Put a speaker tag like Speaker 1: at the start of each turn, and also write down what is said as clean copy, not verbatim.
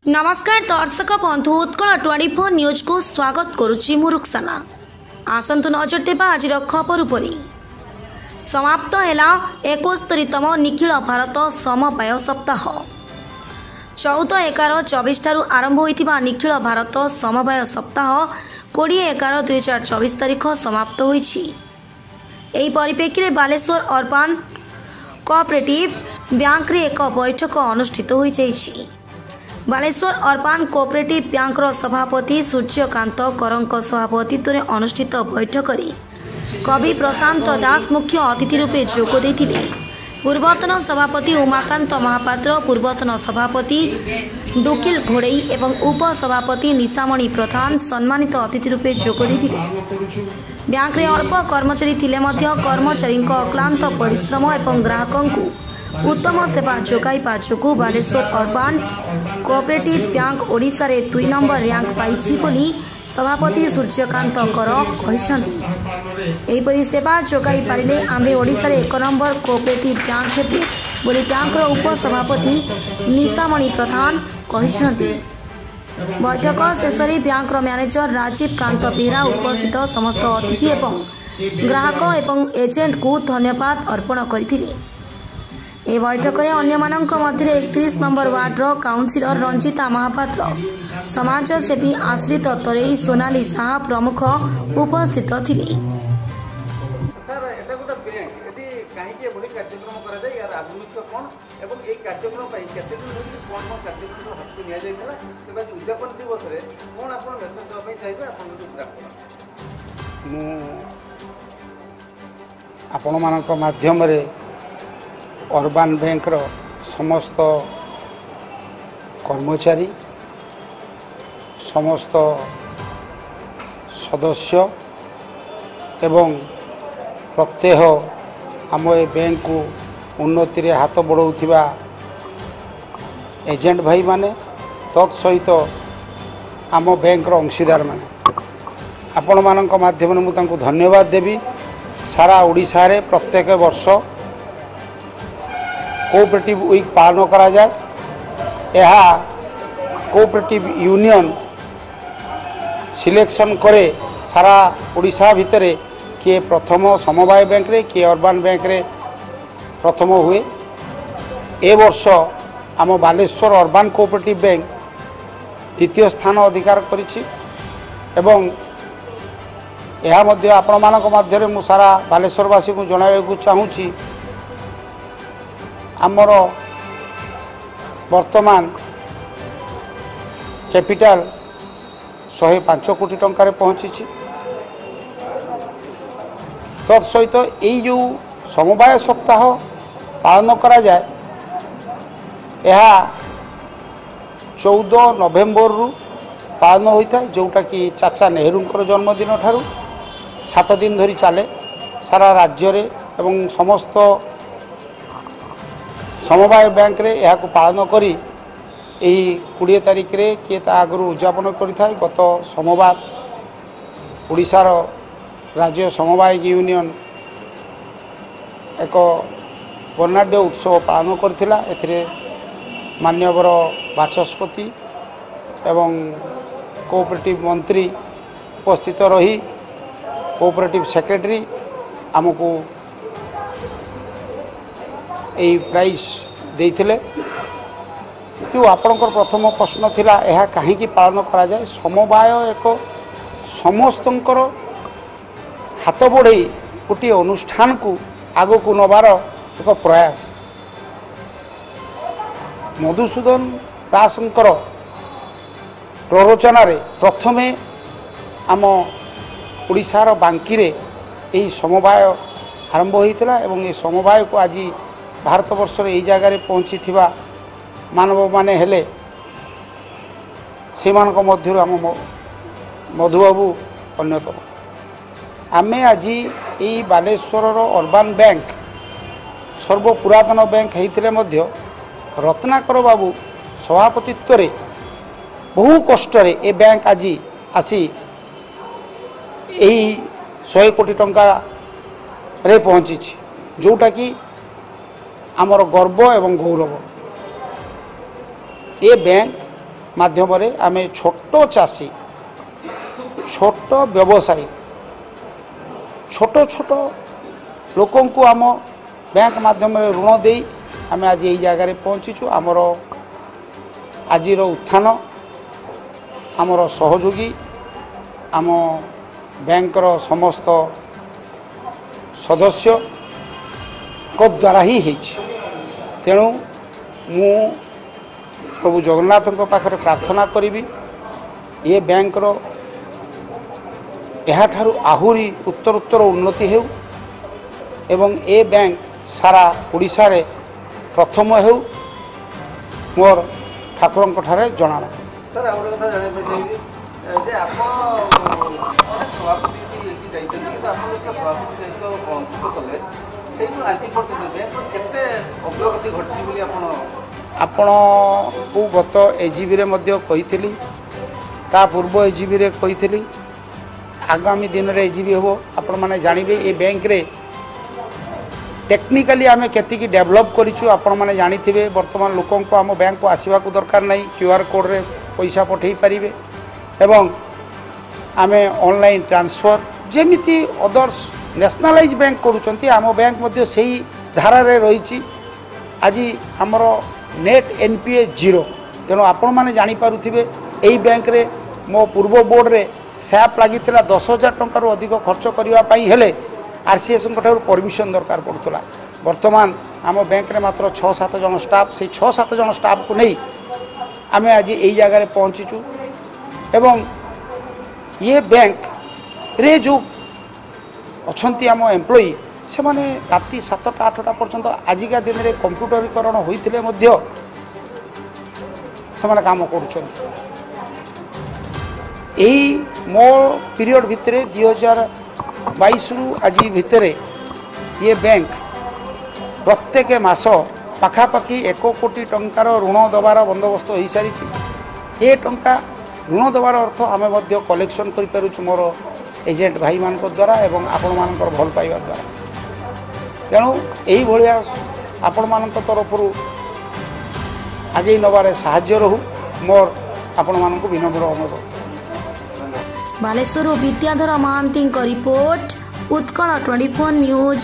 Speaker 1: नमस्कार दर्शक बंधु उत्कल 24 न्यूज को स्वागत करुच्ची मु रुक्साना। आसंतु नजर देबा आज खबर उपरि। समाप्त हैला 71तम निखिल भारत समवाय सप्ताह। 14/11/24 ठारू आरंभ होइतिबा निखिल भारत समवाय सप्ताह 20/11/2024 तारिख समाप्त होइछि। एही परिप्रेक्षी बालेश्वर अर्बन कोऑपरेटिव बैंक रे एक बैठक अनुष्ठित होई जाइछि। बालेश्वर अर्बन कोऑपरेटिव बैंक सभापति सूर्यकांत करंक सभापतित्व में अनुष्ठित बैठक कवि प्रशांत दास मुख्य अतिथि रूपे जोग देथिले। पूर्वतन सभापति उमाकांत महापात्र, पूर्वतन सभापति डुकिल घोड़ई एवं उपसभापति निशामणि प्रधान सम्मानित अतिथि रूपे जोग देथिले। बैंक रे अल्प कर्मचारी थिले मध्य कर्मचारी अक्लांत परिश्रम एवं ग्राहकों उत्तम सेवा जोगाइबा जोगु Baleswar urban cooperative bank Odisha रे 2 नंबर रैंक पाइछि बोली सभापति सूर्यकांत कर कहिसंती। एहिपरि सेवा जोगाई पारिले आम्बे ओडिशा रे 1 नंबर कोऑपरेटिव बैंक हेबु बोली बैंक रो उपसभापति निशामणि प्रधान कहिसंती। बैठक शेष बैंक रो मैनेजर राजीव कांत बेहरा उपस्थित समस्त अतिथि एवं ग्राहक एवं एजेंट को धन्यवाद अर्पण करथिले। ए बैठक में अन्य मध्य 31 number ward councillor Ranjita Mahapatra, समाजसेवी आश्रित तरेई, सोनाली साहा प्रमुख उपस्थित थिले।
Speaker 2: आपण मानक माध्यम रे अर्बन बैंक रो समस्त कर्मचारी, समस्त सदस्य एवं प्रत्येक आम ए बैंक को उन्नति रे हाथ बढ़ाउथिबा एजेंट भाई माने तत्सहित आम बैंक रो अंशीदार माने आपण मानक माध्यम मु तांको धन्यवाद देवी। सारा ओडिशा रे प्रत्येक वर्ष कोऑपरेटिव वीक पालन करा जाए। यह कोऑपरेटिव यूनियन सिलेक्शन करे सारा ओडिशा भितरे किए प्रथम समवाय बैंक रे किए अर्बन बैंक रे प्रथम हुए। ए वर्ष आम बालेश्वर अर्बन कोऑपरेटिव बैंक द्वितीय स्थान अधिकार करिछि एवं यह मध्य आपण मानक मध्य मु सारा बालेश्वरवासी को जणाइବାକୁ चाहूँगी। आमर वर्तमान कैपिटाल 105 कोटी टंकार पहुँची। तत्सहित यही जो समवाय सप्ताह पालन करा जाए यह 14 नवेम्बर रु पालन होता है, जोटा कि चाचा नेहरूंकर जन्मदिन ठारू 7 दिन धरी चले सारा राज्य रे एवं समस्त समवाय बैंक रे यह पालन करी 20 तारिख रे किए आगु उद्यापन करें। गत सोमवार ओडिशार राज्य समवाय यूनियन एक वर्णाढ्य उत्सव पालन करथिला। एथिरे मान्यवर बाचस्पति एवं कोऑपरेटिव मंत्री उपस्थित रही कोऑपरेटिव सेक्रेटरी आमको यही प्राइज देइथिले। कि आपणकर प्रथम प्रश्न थिला यह कहीं पालन करा जाए। समवाय एक समस्तंकर हाथ बढ़ई गोटे अनुष्ठान को आगो को नबार एक प्रयास। मधुसूदन दासंकर प्ररोचन प्रथमे आम ओडिशार बांकी रे यही समवाय आरंभ होता एवं ये समवाय को आज भारत वर्ष रे जगह पहुँची थिबा मानव माने हेले से मानक मध्य आम मधुबाबू अन्यतम। आमे आज यही बालेश्वर अर्बन बैंक सर्वपुरातन बैंक होते मध्य रत्नाकर बाबू सभापतित्व रे बहु कष्ट रे ए बैंक आज आसी यही 100 कोटी टंका रे पहुँची, जोटा कि आमर गर्व एवं गौरव। ये बैंक माध्यम आम छोट चाषी छोट व्यवसायी छोट छोट लोक आम बैंक माध्यम ऋण दे आम आज यही जगार पहुँचीचु आमर आज उत्थान आमर सहयोगी आम बैंकर समस्त सदस्य को द्वारा ही तेणु मु प्रभु जगन्नाथ पाखे प्रार्थना करी ये बैंकर एहाठारु आहुरी उत्तरोत्तर उन्नति हेउ एवं ए बैंक सारा ओडिशा रे प्रथम हेउ मोर ठाकुरंक ठारे जणाना।
Speaker 3: सर और कथा जाने चाहिए जे आप सभापति की जाइछन कि आप जो सभापति दायित्व अंकित कले से जो आज पर्यंत बैंक केते अग्रगति घटि बोली
Speaker 2: आपण को गत एजीबी रे मध्य कहिथिली ता पूर्व एजीबी रे कहिथिली आगामी दिन रे एजीबी हो आपण माने जानिबे ए बैंक रे टेक्निकली आम केतिकी डेभलप करिछु आपण माने जानिथिबे वर्तमान लोकन को आम बैंक को आसीबा को दरकार नहीं क्यूआर कोड रे पैसा पठेई पारिबे एवं आमे ऑनलाइन ट्रांसफर जेमिति अदर्स नेशनलाइज बैंक करूचंती आम बैंक मध्य सही धारा रे रहिछि आज आमर नेट एनपीए 0 तेणु आपण माने जानि पारुथिबे एई बैंक रे मो पूर्व बोर्ड रे सैप लागिथिला 10,000 टंका रु अधिक खर्च करिवा पई हेले आरसीएस परमिशन दरकार पड़ूला वर्तमान आम बैंक रे मात्र 6-7 जन स्टाफ से 6-7 जन स्टाफ को नहीं आम आज यही जगार पहुँचीचु एवं ये बैंक रे जो अच्छी आम एम्प्लॉई से माने राति 7टा-8टा पर्यंत आजिका दिन में कंप्यूटरीकरण होते से काम कर मो पीरियड भितर 2022 रु आज भितर ये बैंक प्रत्येक मास पाखापाखि 1 कोटी टंकार ऋण दबार बंदोबस्त हो सारी ये टंका ऋण दबार अर्थ आम कलेक्शन कर मोर एजेंट भाई मान द्वारा एवं आपण मान भल पाइबा द्वारा तेणु यही भाया आपण मान तरफ आज नबार साहाय्य रहू मोर आपण मान विनम्र अनुरोध।
Speaker 1: Baleswar Bidyadhar Mahanty report Utkal 24 news.